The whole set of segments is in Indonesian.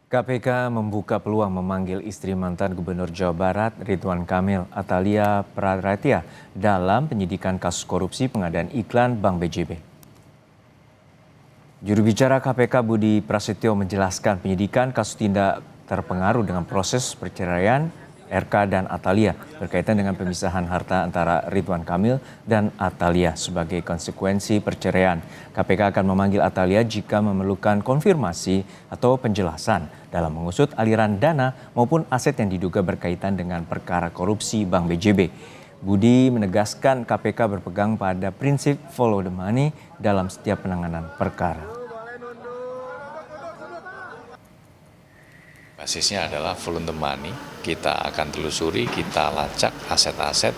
KPK membuka peluang memanggil istri mantan Gubernur Jawa Barat Ridwan Kamil, Atalia Praratia, dalam penyidikan kasus korupsi pengadaan iklan Bank BJB. Juru bicara KPK Budi Prasetyo menjelaskan penyidikan kasus tindak terpengaruh dengan proses perceraian RK dan Atalia berkaitan dengan pemisahan harta antara Ridwan Kamil dan Atalia sebagai konsekuensi perceraian. KPK akan memanggil Atalia jika memerlukan konfirmasi atau penjelasan dalam mengusut aliran dana maupun aset yang diduga berkaitan dengan perkara korupsi Bank BJB. Budi menegaskan KPK berpegang pada prinsip follow the money dalam setiap penanganan perkara. Basisnya adalah follow the money. Kita akan telusuri, kita lacak aset-aset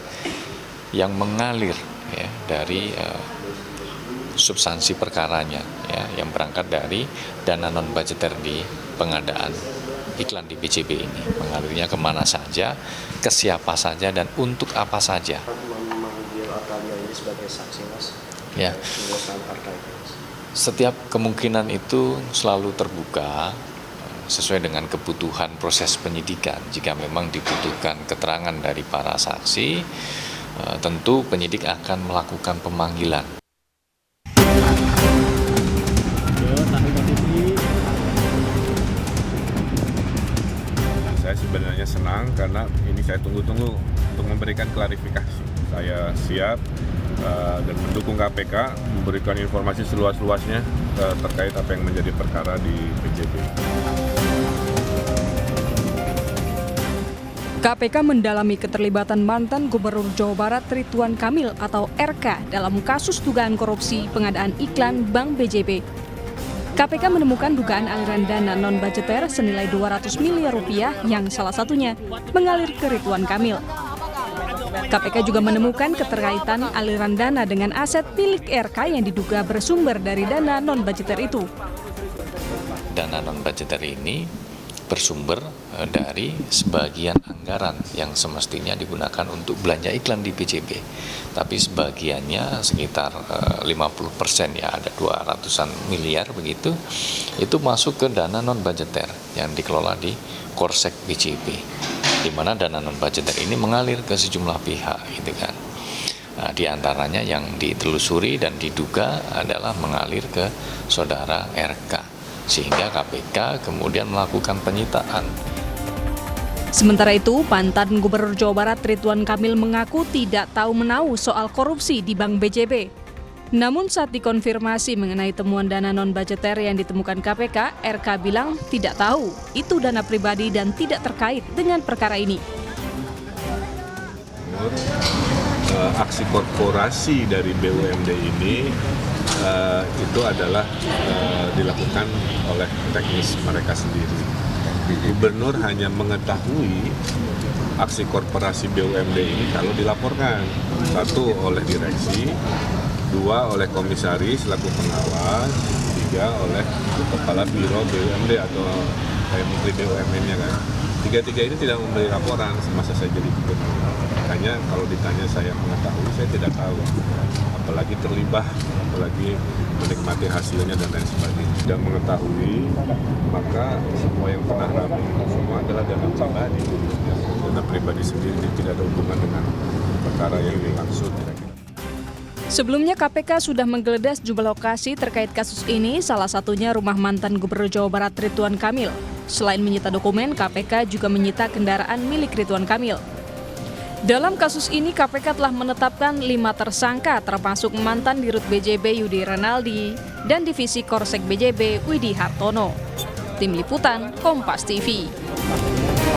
yang mengalir ya, dari substansi perkaranya ya, yang berangkat dari dana non budgeter di pengadaan iklan di BJB ini. Mengalirnya kemana saja, ke siapa saja, dan untuk apa saja. Memanggil Atalia ini sebagai saksi, Mas. Ya. Setiap kemungkinan itu selalu terbuka sesuai dengan kebutuhan proses penyidikan. Jika memang dibutuhkan keterangan dari para saksi, tentu penyidik akan melakukan pemanggilan. Saya sebenarnya senang karena ini saya tunggu-tunggu untuk memberikan klarifikasi. Saya siap dan mendukung KPK memberikan informasi seluas-luasnya terkait apa yang menjadi perkara di BJB. KPK mendalami keterlibatan mantan Gubernur Jawa Barat Ridwan Kamil atau RK dalam kasus dugaan korupsi pengadaan iklan Bank BJB. KPK menemukan dugaan aliran dana non-budgeter senilai 200 miliar rupiah yang salah satunya mengalir ke Ridwan Kamil. KPK juga menemukan keterkaitan aliran dana dengan aset milik RK yang diduga bersumber dari dana non-budgeter itu. Dana non-budgeter ini bersumber dari sebagian anggaran yang semestinya digunakan untuk belanja iklan di BJB. Tapi sebagiannya sekitar 50% ya, ada 200-an miliar begitu, itu masuk ke dana non-budgeter yang dikelola di Korsek BJB, di mana dana non-budgeter ini mengalir ke sejumlah pihak gitu kan. Nah, di antaranya yang ditelusuri dan diduga adalah mengalir ke saudara RK. Sehingga KPK kemudian melakukan penyitaan. Sementara itu, mantan Gubernur Jawa Barat Ridwan Kamil mengaku tidak tahu menahu soal korupsi di Bank BJB. Namun saat dikonfirmasi mengenai temuan dana non-budgeter yang ditemukan KPK, RK bilang tidak tahu, itu dana pribadi dan tidak terkait dengan perkara ini. Aksi korporasi dari BUMD ini itu adalah dilakukan oleh teknis mereka sendiri. Gubernur hanya mengetahui aksi korporasi BUMD ini kalau dilaporkan. Satu, oleh direksi, dua, oleh komisaris selaku pengawas, tiga, oleh kepala biro BUMD atau menteri BUMN-nya kan. Tiga-tiga ini tidak memberi laporan semasa saya jadi gubernur. Makanya kalau ditanya saya mengetahui, saya tidak tahu. Apalagi terlibat, apalagi menikmati hasilnya dan lain sebagainya. Tidak mengetahui, maka semua yang pernah ramai itu semua adalah dana pribadi. Dana pribadi sendiri tidak ada hubungan dengan perkara yang dimaksud. Sebelumnya KPK sudah menggeledah sejumlah lokasi terkait kasus ini, salah satunya rumah mantan Gubernur Jawa Barat Ridwan Kamil. Selain menyita dokumen, KPK juga menyita kendaraan milik Ridwan Kamil. Dalam kasus ini, KPK telah menetapkan 5 tersangka termasuk mantan Dirut BJB Yudi Renaldi dan Divisi Korsek BJB Widi Hartono. Tim Liputan, Kompas TV.